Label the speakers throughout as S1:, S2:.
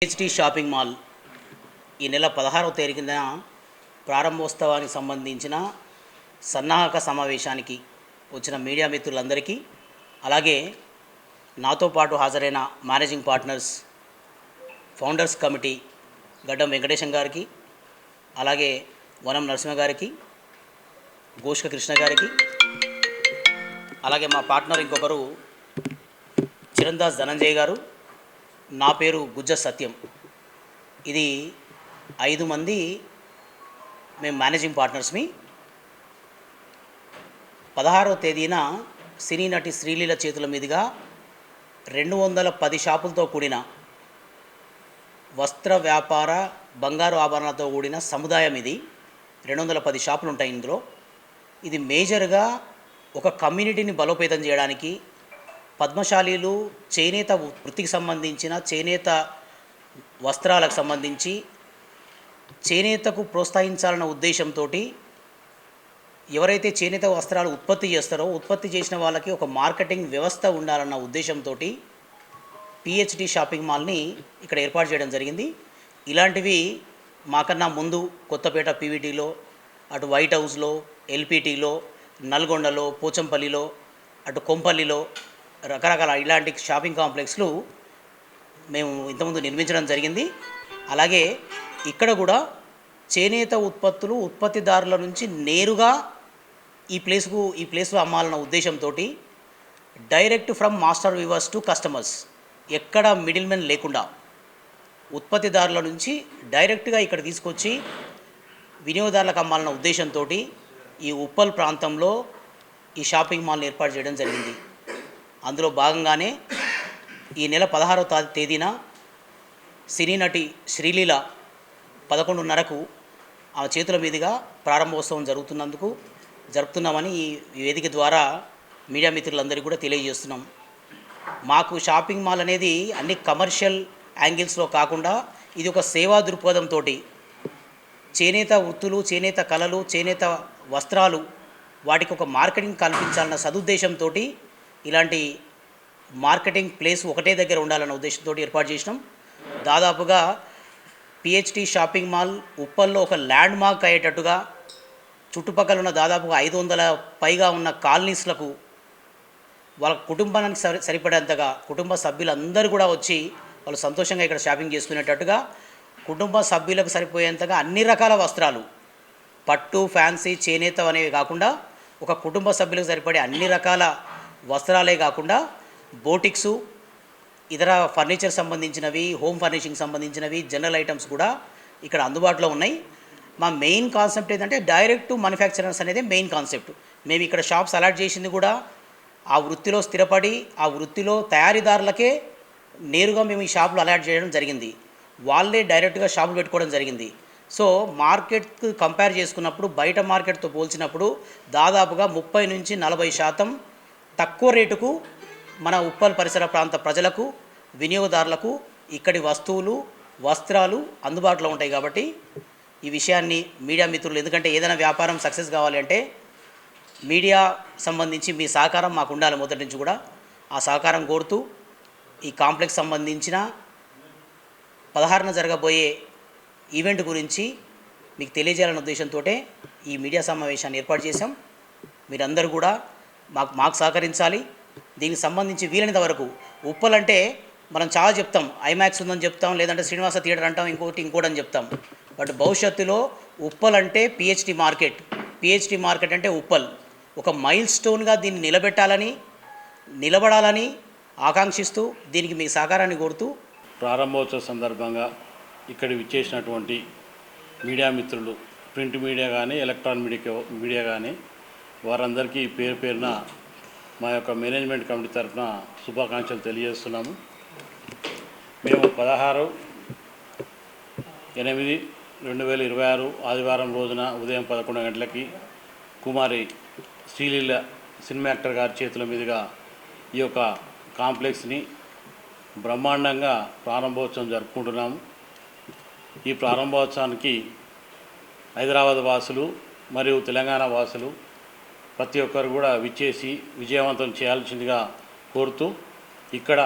S1: PhD shopping mall ఈ నెల 16వ తేదీన ప్రారంభోత్సవానికి సంబంధించిన సన్నాహక సమావేశానికి వచ్చిన మీడియా మిత్రులందరికీ, అలాగే నాతో పాటు హాజరైన మేనేజింగ్ పార్ట్నర్స్, ఫౌండర్స్ కమిటీ గడ్డం వెంకటేశం గారికి, అలాగే వనం నరసింహ గారికి, గోష్క కృష్ణ గారికి, అలాగే మా పార్ట్నర్ ఇంకొకరు చిరందాస్ ధనంజయ్ గారు, నా పేరు గుజ్జ సత్యం. ఇది 5 మంది మేము మేనేజింగ్ పార్ట్నర్స్మి. 16వ తేదీన సినీ నటి శ్రీలీల చేతుల మీదుగా 210 షాపులతో కూడిన వస్త్ర వ్యాపార బంగారు ఆభరణాలతో కూడిన సముదాయం ఇది. 210 షాపులు ఉంటాయి ఇందులో. ఇది మేజర్గా ఒక కమ్యూనిటీని బలోపేతం చేయడానికి, పద్మశాలీలు చేనేత వృత్తికి సంబంధించిన చేనేత వస్త్రాలకు సంబంధించి చేనేతకు ప్రోత్సహించాలన్న ఉద్దేశంతో ఎవరైతే చేనేత వస్త్రాలు ఉత్పత్తి చేస్తారో ఉత్పత్తి చేసిన వాళ్ళకి ఒక మార్కెటింగ్ వ్యవస్థ ఉండాలన్న ఉద్దేశంతో పిహెచ్డి షాపింగ్ మాల్ని ఇక్కడ ఏర్పాటు చేయడం జరిగింది. ఇలాంటివి మాకన్నా ముందు కొత్తపేట పీవీటీలో, అటు వైట్ హౌస్లో, ఎల్పిటీలో, నల్గొండలో, పోచంపల్లిలో, అటు కొంపల్లిలో రకరకాల ఇలాంటి షాపింగ్ కాంప్లెక్స్లు మేము ఇంతకుముందు నిర్మించడం జరిగింది. అలాగే ఇక్కడ కూడా చేనేత ఉత్పత్తులు ఉత్పత్తిదారుల నుంచి నేరుగా ఈ ప్లేస్లో అమ్మాలన్న ఉద్దేశంతో direct from master weavers to customers, ఎక్కడ మిడిల్ మెన్ లేకుండా ఉత్పత్తిదారుల నుంచి డైరెక్ట్గా ఇక్కడ తీసుకొచ్చి వినియోగదారులకు అమ్మాలన్న ఉద్దేశంతో ఈ ఉప్పల్ ప్రాంతంలో ఈ షాపింగ్ మాల్ని ఏర్పాటు చేయడం జరిగింది. అందులో భాగంగానే ఈ నెల 16వ తేదీన సినీ నటి శ్రీలీల 11:30కు ఆ చేతుల మీదుగా ప్రారంభోత్సవం జరుపుతున్నామని ఈ వేదిక ద్వారా మీడియా మిత్రులందరికీ కూడా తెలియజేస్తున్నాం. మాకు షాపింగ్ మాల్ అనేది అన్ని కమర్షియల్ యాంగిల్స్లో కాకుండా ఇది ఒక సేవా దృక్పథంతో చేనేత వృత్తులు, చేనేత కళలు, చేనేత వస్త్రాలు వాటికి ఒక మార్కెటింగ్ కల్పించాలన్న సదుద్దేశంతో ఇలాంటి మార్కెటింగ్ ప్లేస్ ఒకటే దగ్గర ఉండాలన్న ఉద్దేశంతో ఏర్పాటు చేసినాం. దాదాపుగా పిహెచ్డి షాపింగ్ మాల్ ఉప్పల్లో ఒక ల్యాండ్ మార్క్ అయ్యేటట్టుగా చుట్టుపక్కల ఉన్న దాదాపుగా 500 పైగా ఉన్న కాలనీస్లకు వాళ్ళ కుటుంబానికి సరిపడేంతగా కుటుంబ సభ్యులందరూ కూడా వచ్చి వాళ్ళు సంతోషంగా ఇక్కడ షాపింగ్ చేసుకునేటట్టుగా కుటుంబ సభ్యులకు సరిపోయేంతగా అన్ని రకాల వస్త్రాలు, పట్టు, ఫ్యాన్సీ, చేనేత అనేవి కాకుండా ఒక కుటుంబ సభ్యులకు సరిపడే అన్ని రకాల వస్త్రాలే కాకుండా బోటిక్సు, ఇతర ఫర్నిచర్ సంబంధించినవి, హోమ్ ఫర్నిషింగ్ సంబంధించినవి, జనరల్ ఐటమ్స్ కూడా ఇక్కడ అందుబాటులో ఉన్నాయి. మా మెయిన్ కాన్సెప్ట్ ఏంటంటే డైరెక్ట్ టు మ్యానుఫ్యాక్చరర్స్ అనేది మెయిన్ కాన్సెప్ట్. మేము ఇక్కడ షాప్స్ అలాట్ చేసింది కూడా ఆ వృత్తిలో స్థిరపడి ఆ వృత్తిలో తయారీదారులకే నేరుగా మేము ఈ షాపులు అలాట్ చేయడం జరిగింది. వాళ్ళే డైరెక్ట్గా షాపులు పెట్టుకోవడం జరిగింది. సో మార్కెట్కి కంపేర్ చేసుకున్నప్పుడు బయట మార్కెట్తో పోల్చినప్పుడు దాదాపుగా 30 నుంచి 40% తక్కువ రేటుకు మన ఉప్పల్ పరిసర ప్రాంత ప్రజలకు, వినియోగదారులకు ఇక్కడి వస్తువులు, వస్త్రాలు అందుబాటులో ఉంటాయి. కాబట్టి ఈ విషయాన్ని మీడియా మిత్రులు, ఎందుకంటే ఏదైనా వ్యాపారం సక్సెస్ కావాలి అంటే మీడియా సంబంధించి మీ సహకారం మాకు ఉండాలి. మొదటి నుంచి కూడా ఆ సహకారం కోరుతూ ఈ కాంప్లెక్స్ సంబంధించిన 16న జరగబోయే ఈవెంట్ గురించి మీకు తెలియజేయాలనే ఉద్దేశంతో ఈ మీడియా సమావేశాన్ని ఏర్పాటు చేశాం. మీరందరూ కూడా మాకు సహకరించాలి. దీనికి సంబంధించి వీలైనంత వరకు ఉప్పల్ అంటే మనం చాలా చెప్తాం, ఐమాక్స్ ఉందని చెప్తాం, లేదంటే శ్రీనివాస థియేటర్ అంటాం, ఇంకోటి అని చెప్తాం. బట్ భవిష్యత్తులో ఉప్పల్ అంటే పిహెచ్డి మార్కెట్ అంటే ఉప్పల్ ఒక మైల్ స్టోన్గా దీన్ని నిలబడాలని ఆకాంక్షిస్తూ దీనికి మీ సహకారాన్ని కోరుతూ
S2: ప్రారంభోత్సవ సందర్భంగా ఇక్కడ విచ్చేసినటువంటి మీడియా మిత్రులు, ప్రింట్ మీడియా కానీ ఎలక్ట్రానిక్ మీడియా కానీ వారందరికీ పేరున మా యొక్క మేనేజ్మెంట్ కమిటీ తరఫున శుభాకాంక్షలు తెలియజేస్తున్నాము. మేము 16/8/2026 ఆదివారం రోజున ఉదయం 11 గంటలకి కుమారి శ్రీలీల సినిమా యాక్టర్ గారి చేతుల మీదుగా ఈ యొక్క కాంప్లెక్స్ని బ్రహ్మాండంగా ప్రారంభోత్సవం జరుపుకుంటున్నాము. ఈ ప్రారంభోత్సవానికి హైదరాబాద్ వాసులు మరియు తెలంగాణ వాసులు ప్రతి ఒక్కరు కూడా విచ్చేసి విజయవంతం చేయాల్సిందిగా కోరుతూ ఇక్కడ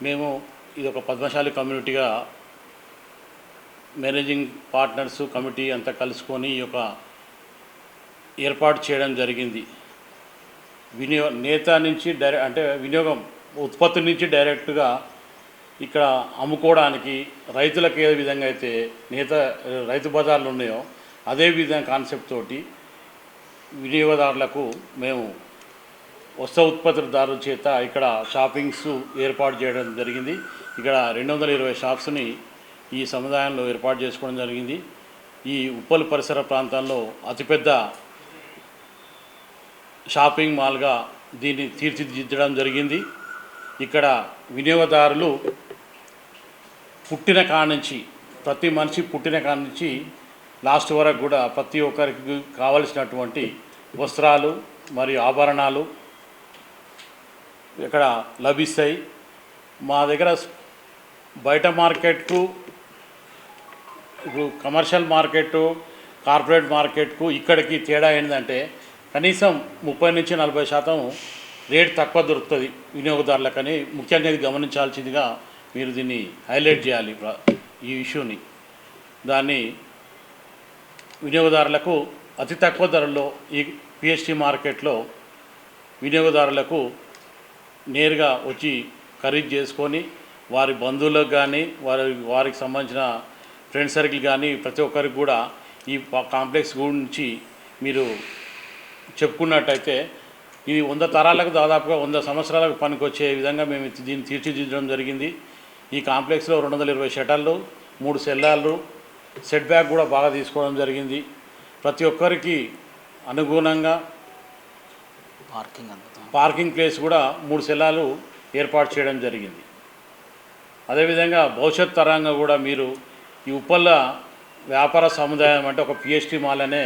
S2: మేము ఇది ఒక పద్మశాలి కమ్యూనిటీగా మేనేజింగ్ పార్ట్నర్స్ కమిటీ అంతా కలుసుకొని ఈ యొక్క ఏర్పాటు చేయడం జరిగింది. నేత నుంచి అంటే వినియోగం ఉత్పత్తి నుంచి డైరెక్ట్గా ఇక్కడ అమ్ముకోవడానికి రైతులకు ఏ విధంగా అయితే రైతు బజార్లు ఉన్నాయో అదే విధంగా కాన్సెప్ట్ తోటి వినియోగదారులకు మేము వస్త్ర ఉత్పత్తిదారుల చేత ఇక్కడ షాపింగ్స్ ఏర్పాటు చేయడం జరిగింది. ఇక్కడ 220 షాప్స్ని ఈ సముదాయంలో ఏర్పాటు చేసుకోవడం జరిగింది. ఈ ఉప్పల్ పరిసర ప్రాంతాల్లో అతిపెద్ద షాపింగ్ మాల్గా దీన్ని తీర్చిదిద్దడం జరిగింది. ఇక్కడ వినియోగదారులు పుట్టిన కాడ నుంచి ప్రతి మనిషి పుట్టిన కాడ నుంచి లాస్ట్ వరకు కూడా ప్రతి ఒక్కరికి కావలసినటువంటి వస్త్రాలు మరియు ఆభరణాలు ఇక్కడ లభిస్తాయి. మా దగ్గర బయట మార్కెట్కు ఇప్పుడు కమర్షియల్ మార్కెట్ కార్పొరేట్ మార్కెట్కు ఇక్కడికి తేడా ఏంటంటే కనీసం 30 నుంచి 40% రేట్ తక్కువ దొరుకుతుంది వినియోగదారులకని ముఖ్యంగా ఇది గమనించాల్సిందిగా మీరు దీన్ని హైలైట్ చేయాలి. ఈ ఇష్యూని దాన్ని వినియోగదారులకు అతి తక్కువ ధరల్లో ఈ పిఎస్టీ మార్కెట్లో వినియోగదారులకు నేరుగా వచ్చి ఖరీదు చేసుకొని వారి బంధువులకు కానీ వారికి సంబంధించిన ఫ్రెండ్ సర్కిల్ కానీ ప్రతి ఒక్కరికి కూడా ఈ కాంప్లెక్స్ గురించి మీరు చెప్పుకున్నట్టయితే ఇది 100 తరాలకు దాదాపుగా 100 సంవత్సరాలకు పనికొచ్చే విధంగా మేము దీన్ని తీర్చిదిద్దడం జరిగింది. ఈ కాంప్లెక్స్లో 220 షటర్లు 3 సెల్లార్లు సెట్ బ్యాక్ కూడా బాగా తీసుకోవడం జరిగింది. ప్రతి ఒక్కరికి అనుగుణంగా పార్కింగ్ ప్లేస్ కూడా 3 సెల్లార్లు ఏర్పాటు చేయడం జరిగింది. అదేవిధంగా భవిష్యత్ తరంగా కూడా మీరు ఈ ఉప్పల్ల వ్యాపార సముదాయం అంటే ఒక పిఎస్టీ మాల్ అనే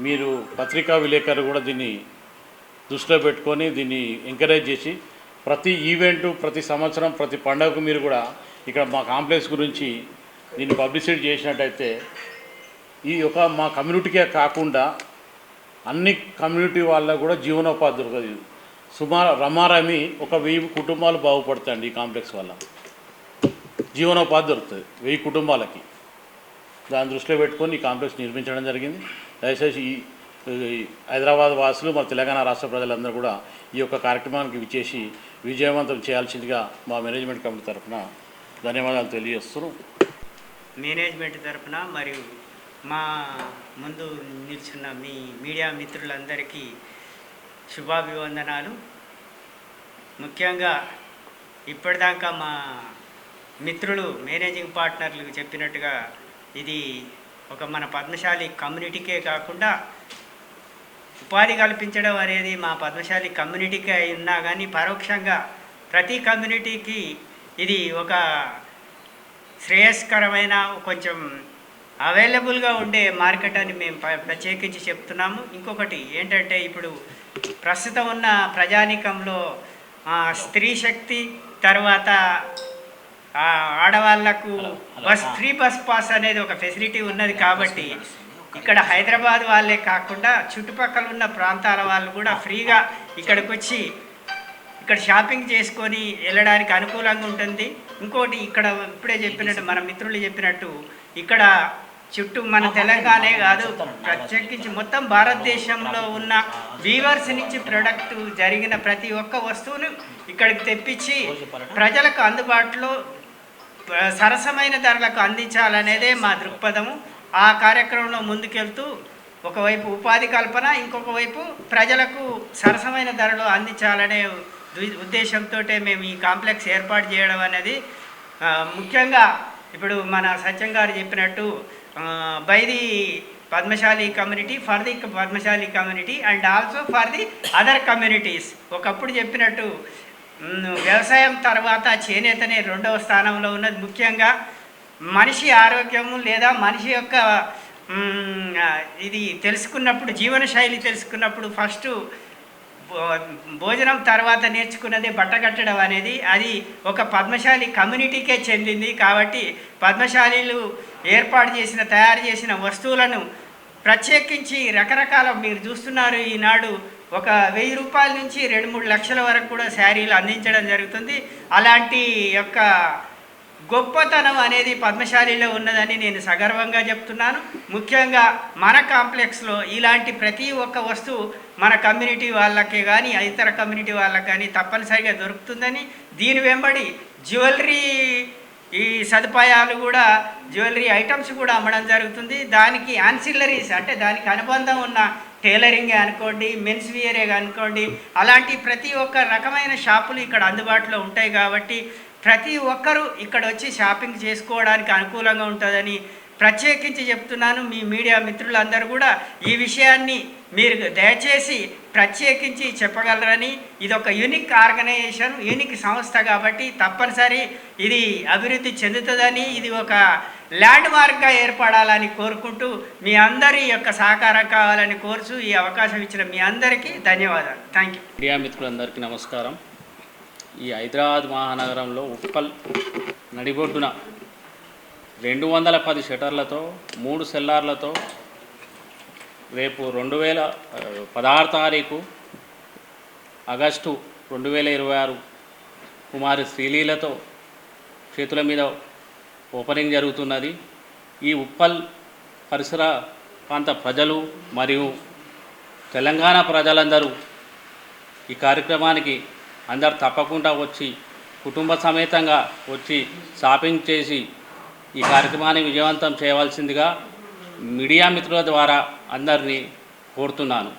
S2: మీరు పత్రికా విలేకరులు కూడా దీన్ని దృష్టిలో పెట్టుకొని దీన్ని ఎంకరేజ్ చేసి ప్రతి ఈవెంటు ప్రతి సంవత్సరం ప్రతి పండుగకు మీరు కూడా ఇక్కడ మా కాంప్లెక్స్ గురించి దీన్ని పబ్లిసిటీ చేసినట్టయితే ఈ యొక్క మా కమ్యూనిటీకే కాకుండా అన్ని కమ్యూనిటీ వాళ్ళకు కూడా జీవనోపాధి దొరకదు. సుమారు రమారమి ఒక 1000 కుటుంబాలు బాగుపడతాయండి ఈ కాంప్లెక్స్ వల్ల జీవనోపాధి దొరుకుతుంది 1000 కుటుంబాలకి. దాని దృష్టిలో పెట్టుకొని ఈ కాంప్లెక్స్ నిర్మించడం జరిగింది. దయచేసి ఈ హైదరాబాద్ వాసులు మన తెలంగాణ రాష్ట్ర ప్రజలందరూ కూడా ఈ యొక్క కార్యక్రమానికి విచ్చేసి విజయవంతం చేయాల్సిందిగా మా మేనేజ్మెంట్ కమిటీ తరఫున ధన్యవాదాలు తెలియజేస్తున్నాం.
S3: మేనేజ్మెంట్ తరఫున మరియు మా ముందు నిల్చున్న మీ మీడియా మిత్రులందరికీ శుభాభివందనాలు. ముఖ్యంగా ఇప్పటిదాకా మా మిత్రులు మేనేజింగ్ పార్ట్నర్లు చెప్పినట్టుగా ఇది ఒక మన పద్మశాలి కమ్యూనిటీకే కాకుండా ఉపాధి కల్పించడం అనేది మా పద్మశాలి కమ్యూనిటీకే ఉన్నా కానీ పరోక్షంగా ప్రతి కమ్యూనిటీకి ఇది ఒక శ్రేయస్కరమైన కొంచెం అవైలబుల్గా ఉండే మార్కెట్ అని మేము ప్రత్యేకించి చెప్తున్నాము. ఇంకొకటి ఏంటంటే ఇప్పుడు ప్రస్తుతం ఉన్న ప్రజానీకంలో స్త్రీ శక్తి తర్వాత ఆడవాళ్లకు ఫ్రీ బస్ పాస్ అనేది ఒక ఫెసిలిటీ ఉన్నది కాబట్టి ఇక్కడ హైదరాబాద్ వాళ్ళే కాకుండా చుట్టుపక్కల ఉన్న ప్రాంతాల వాళ్ళు కూడా ఫ్రీగా ఇక్కడికి వచ్చి ఇక్కడ షాపింగ్ చేసుకొని వెళ్ళడానికి అనుకూలంగా ఉంటుంది. ఇంకోటి ఇక్కడ ఇప్పుడే చెప్పినట్టు మన మిత్రులు చెప్పినట్టు ఇక్కడ చుట్టూ మన తెలంగాణే కాదు ప్రత్యేకించి మొత్తం భారతదేశంలో ఉన్న వీవర్స్ నుంచి ప్రొడక్ట్ జరిగిన ప్రతి ఒక్క వస్తువును ఇక్కడికి తెప్పించి ప్రజలకు అందుబాటులో సరసమైన ధరలకు అందించాలనేదే మా దృక్పథము. ఆ కార్యక్రమంలో ముందుకెళ్తూ ఒకవైపు ఉపాధి కల్పన ఇంకొక వైపు ప్రజలకు సరసమైన ధరలో అందించాలనే ఉద్దేశంతో మేము ఈ కాంప్లెక్స్ ఏర్పాటు చేయడం అనేది ముఖ్యంగా ఇప్పుడు మన సత్యం గారు చెప్పినట్టు by the Padmashali community for the Padmashali community and also for the other communities. ఒకప్పుడు చెప్పినట్టు వ్యవసాయం తర్వాత చేనేతనే 2వ స్థానంలో ఉన్నది. ముఖ్యంగా మనిషి ఆరోగ్యము లేదా మనిషి యొక్క ఇది తెలుసుకున్నప్పుడు జీవనశైలి తెలుసుకున్నప్పుడు ఫస్ట్ భోజనం తర్వాత నేర్చుకున్నదే బట్ట కట్టడం అనేది అది ఒక పద్మశాలి కమ్యూనిటీకే చెందింది. కాబట్టి పద్మశాలీలు తయారు చేసిన వస్తువులను ప్రత్యేకించి రకరకాల మీరు చూస్తున్నారు ఈనాడు ఒక 1000 రూపాయల నుంచి 2-3 లక్షల వరకు కూడా శారీలు అందించడం జరుగుతుంది. అలాంటి యొక్క గొప్పతనం అనేది పద్మశాలిలో ఉన్నదని నేను సగర్వంగా చెప్తున్నాను. ముఖ్యంగా మన కాంప్లెక్స్లో ఇలాంటి ప్రతి ఒక్క వస్తువు మన కమ్యూనిటీ వాళ్ళకే కానీ ఇతర కమ్యూనిటీ వాళ్ళకి కానీ తప్పనిసరిగా దొరుకుతుందని, దీని వెంబడి జ్యువెలరీ ఈ సదుపాయాలు కూడా జ్యువెలరీ ఐటమ్స్ కూడా అమ్మడం జరుగుతుంది. దానికి యాన్సిలరీస్ అంటే దానికి అనుబంధం ఉన్న టైలరింగే అనుకోండి, మెన్స్ వేరే అనుకోండి, అలాంటి ప్రతి ఒక్క రకమైన షాపులు ఇక్కడ అందుబాటులో ఉంటాయి. కాబట్టి ప్రతి ఒక్కరూ ఇక్కడ వచ్చి షాపింగ్ చేసుకోవడానికి అనుకూలంగా ఉంటుందని ప్రత్యేకించి చెప్తున్నాను. మీ మీడియా మిత్రులందరూ కూడా ఈ విషయాన్ని మీరు దయచేసి ప్రత్యేకించి చెప్పగలరని. ఇది ఒక యూనిక్ ఆర్గనైజేషన్, యూనిక్ సంస్థ కాబట్టి తప్పనిసరి ఇది అభివృద్ధి చెందుతుందని, ఇది ఒక ల్యాండ్ మార్క్గా ఏర్పడాలని కోరుకుంటూ మీ అందరి యొక్క సహకారం కావాలని కోరుచు ఈ అవకాశం ఇచ్చిన మీ అందరికీ ధన్యవాదాలు. Thank you.
S4: మీడియా మిత్రులందరికీ నమస్కారం. ఈ హైదరాబాద్ మహానగరంలో ఉప్పల్ నడిబొడ్డున 210 షటర్లతో 3 సెల్లార్లతో రేపు 2016 తారీఖు ఆగస్టు 2026 కుమారి శ్రీలీలతో చేతుల మీద ఓపెనింగ్ జరుగుతున్నది. ఈ ఉప్పల్ పరిసర ప్రాంత ప్రజలు మరియు తెలంగాణ ప్రజలందరూ ఈ కార్యక్రమానికి అందరు తప్పకుండా వచ్చి కుటుంబ సమేతంగా వచ్చి షాపింగ్ చేసి ఈ కార్యక్రమాన్ని విజయవంతం చేయవలసిందిగా మీడియా మిత్రుల ద్వారా అందరినీ కోరుతున్నాను.